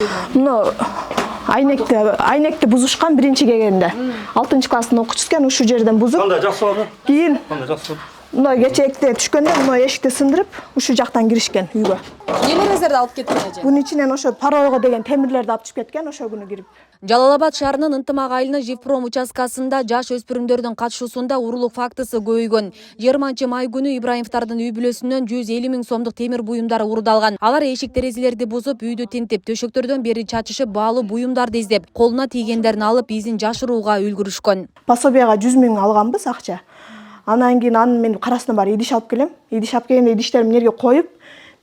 Мына айнекти бузушкан биринчи келгенде. 6-класстын окуучусу экен, ушу жерден бузуп. Кандай жакшы болду? Кийин Кандай жакшы болду? мына кечекте түшкөндө мына эшикти сындырып, ушу жактан киришкен үйгө. Нелеріңіздерді алып кеткен эже? Бунун ичинен ошо паройго деген темирлерди алып түшүп кеткен, ошо күнү кирип. Жалал-Абад шаарынын Ынтымак айылы Живпром участкасында жаш өспүрүмдөрдүн катышуусунда урурлук фактысы көбөйгөн. 20-май күнү Ибраимовдордун үй бүлөсүнөн 150 000 сомдук темир буюмдар урдалган. Алар эшик терезелерди бузуп, үйдү тинтип, төшөктөрдөн бери чачышып, баалуу буюмдарды издеп, колуна тийгендерин алып, изин жашырууга үлгүрүшкөн. Пособияга 100 000 алганбыз акча. Анан кийин анын мен карасына бар идиш алып келем. Идиш алып келгенде идиштеримди жерге коюп,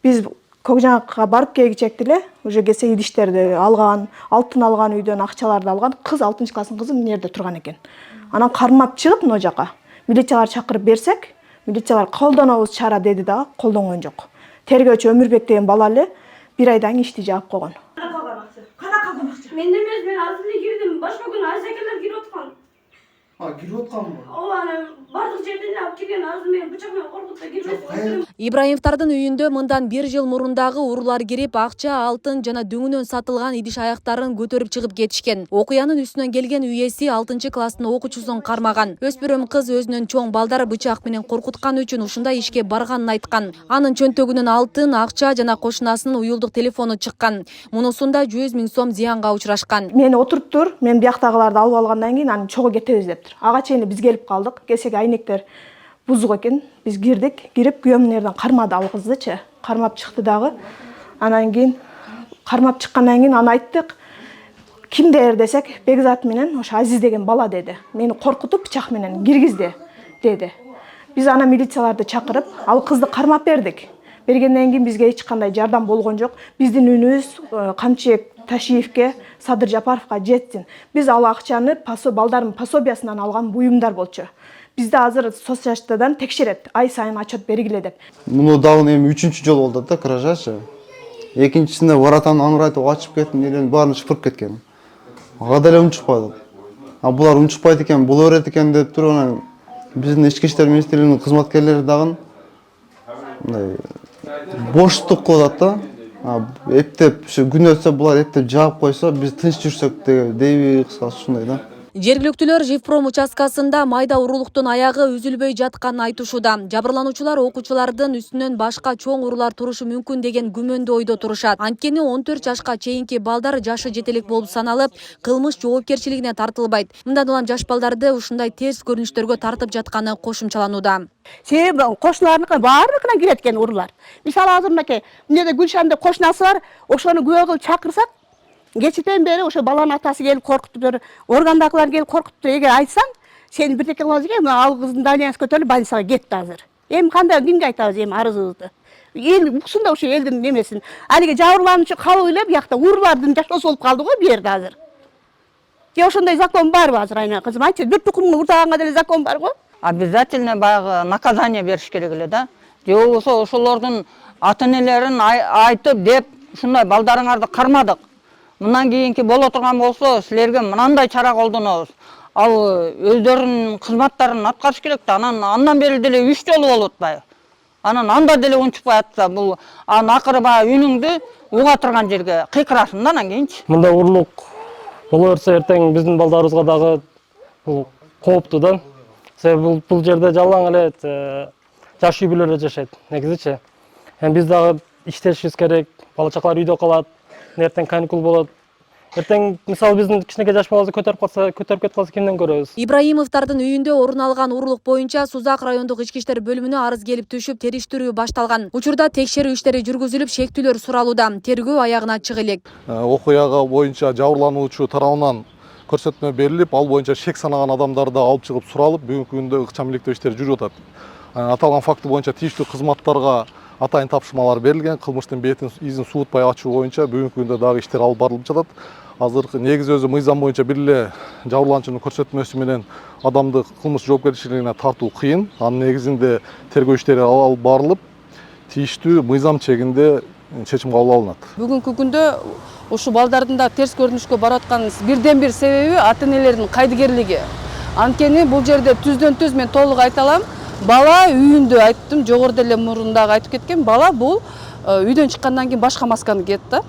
биз Көкжаңакка барып келгичекти эле, уже келсе идиштерди алган, алтын алган үйдөн акчаларды алган. Кыз 6-класстын кызы мына жерде турган экен. Анан кармап чыгып мына жака милициялар чакырып берсек, милициялар колдонобуз чара деди да, колдонгон жок. Тергөөчү Өмүрбек деген бала эле 1 айдан ишти жаап койгон. Кана калган акча? Мен эмес, мен азыр эле кирдим. Башка күнү айсакелер кирип аткан. Кирип атканбы? Ооба, анан бардык жерден алып келген. Азыр мен бычак менен коркутуп да кирбесин. Ибраимовдордун үйүндө мындан 1 жыл мурундагы уруулар кирип, акча, алтын жана дүңүнөн сатылган идиш аяктарын көтөрүп чыгып кетишкен. Окуянын үстүнөн келген үйеси 6-класстын окуучусун кармаган. Өспүрүм кыз өзүнүн чоң балдары бычак менен коркуткан үчүн ушундай ишке барганын айткан. Анын чөнтөгүнөн алтын, акча жана кошунасынын уюлдук телефону чыккан. Мунусунда 100 000 сом зыянга учурашкан. Мени отуруп тур, мен бияктагыларды алып алгандан кийин анан чогуу кетебиз дептир. Ага чейин биз келип калдык. Келсек айнектер бузук экен. Биз кирип күйөөмүн жерден кармады ал кыздычы. Кармап чыкты дагы. Анан кийин кармап чыккандан кийин аны айттык. Кимдер десек, Бекзат менен ошо Азиз деген бала деди. Мени коркутуп бычак менен киргизди деди. Биз ана милицияларды чакырып, ал кызды кармап бердик. Бергенден кийин бизге эч кандай жардам болгон жок. Биздин үнүбүз Камчыбек Ташиевке, Садыр Жапаровка жетсин. Биз ал акчаны балдардын пособиясынан алган буюмдар болчу. Бизде азыр соцжаштадан текшерет, ай сайын отчет бергиле деп. Муну дагы эми 3-чү жол болду да кражачы. Экинчисинде воротаны аңырайтып ачып кетип, элен баарын шыпырып кеткен. Ага деле унчукпадык. А булар унчукпайт экен, боло берет экен деп туруп анан биздин ички иштер министрлигинин кызматкерлери дагы мындай боштук кылып атат да. Эптеп ушу күн өтсө булар эптеп жаап койсо биз тынч жүрсөк дейби, кыскасы ушундай да. Жергиликтүүлөр Живпром участкасында майда уруулуктун аягы үзүлбөй жатканын айтышууда. Жабырлануучулар окуучулардын үстүнөн башка чоң уруулар турушу мүмкүн деген күмөндүү ойдо турушат. Анткени 14 жашка чейинки балдар жашы жетелик болуп саналып, кылмыш жоопкерчилигине тартылбайт. Мындан улам жаш балдарды ушундай терс көрүнүштөргө тартып жатканы кошумчаланууда. Себеби кошуналарыныкына баарыныкына кирет экен уруулар. Мисалы азыр мынакей, эмнеде Гүлшан деп кошунасы бар, ошону күбө кылып чакырсак, кечитен бери ошо баланын атасы келип коркутуп, органдагылар келип коркутуп, эгер айтсаң, сен бирдеке кылабыз экен, ал кыздын даниясы көтөрүлүп больницага кетти азыр. Эми кандай кимге айтабыз эми арызыбызды? Эл уксун да ошо элдин немесин. Алиги жабырлануучу кабыл эле биякта уруулардын жашоосу болуп калды го бу жерде азыр. Же ошондой закон барбы азыр Айна кызым? Айтчы, бир тукумду урдаганга деле закон бар го? Обязательно баягы наказание бериш керек эле да. Же болбосо ошолордун ата-энелерин айтып деп, ушундай балдарыңарды кармадык. Мындан кийинки боло турган болсо, силерге мынандай чара колдонобуз. Ал өздөрүнүн кызматтарын аткарыш керек да, андан бери деле 3 жолу болуп атпайбы. Анан анда деле унчукпай атса, бул акыры баягы үнүңдү уга турган жерге кыйкырасың да анан кийинчи. Мындай урлук боло берсе, эртең биздин балдарыбызга дагы бул кооптуу да. Себеби бул жерде жалаң эле жаш үй бүлөлөр жашайт, негизичи. Биз дагы иштешибиз керек, бала чакалар үйдө калат. Эртең каникул болот. Эртең мисалы биздин кичинекей жаш балабызды көтөрүп кетип калса кимден көрөбүз? Ибраимовдордун үйүндө орун алган уруулук боюнча Сузак райондук ички иштер бөлүмүнө арыз келип түшүп, териштирүү башталган. Учурда текшерүү иштери жүргүзүлүп, шектүүлөр суралууда. Тергөө аягына чыга элек. Окуяга боюнча жабырлануучу тарабынан көрсөтмө берилип, ал боюнча шек санаган адамдарды алып чыгып суралып, бүгүнкү күндө ыкчам иликтөө иштери жүрүп атат. Аталган факты боюнча тийиштүү кызматтарга атайын тапшырмалар берилген, кылмыштын бетин изин суутпай ачуу боюнча бүгүнкү күндө дагы иштер алып барылып жатат. Азыркы негизи өзү мыйзам боюнча бир эле жабырлануучунун көрсөтмөсү менен адамды кылмыш жоопкерчилигине тартуу кыйын. Анын негизинде тергөө иштери алып барылып, тийиштүү мыйзам чегинде чечим кабыл алынат. Бүгүнкү күндө ушу балдардын да терс көрүнүшкө бараткан бирден бир себеби ата-энелердин кайдыгерлиги. Анткени бул жерде түздөн түз мен толук айта алам. Бала үйүндө айттым, жогоруда эле мурундағы айтып кеткен, бала бул үйдөн чыккандан кийин башка масканы кийет да.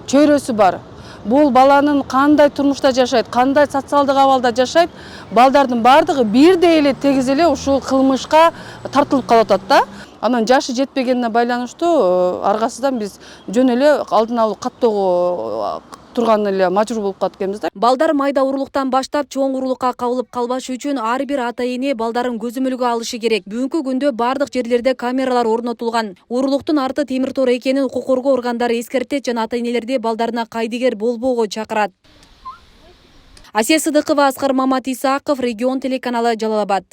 Чөйрөсү бар. бул баланын кандай турмушта жашайт, кандай социалдык абалда жашайт, балдардын бардыгы бирдей эле тегиз эле ушул кылмышка тартылып калып атат да. Анан жашы жетпегенине байланыштуу аргасынан биз жөн эле алдын алуу каттоого турган эле мажбур болуп калат экенбиз да. Балдар майда урурлуктан баштап чоң урурлукка кабылып калбаш үчүн ар бир ата эне балдарын көзөмөлгө алышы керек. Бүгүнкү күндө бардык жерлерде камералар орнотулган. Урурлуктун арты темир тор экенин укук коргоо органдары эскертет жана ата энелерди балдарына кайдыгер болбоого чакырат. Асия Сыдыкова, Аскар Мамат Исаков, Регион телеканалы, Жалал Абад.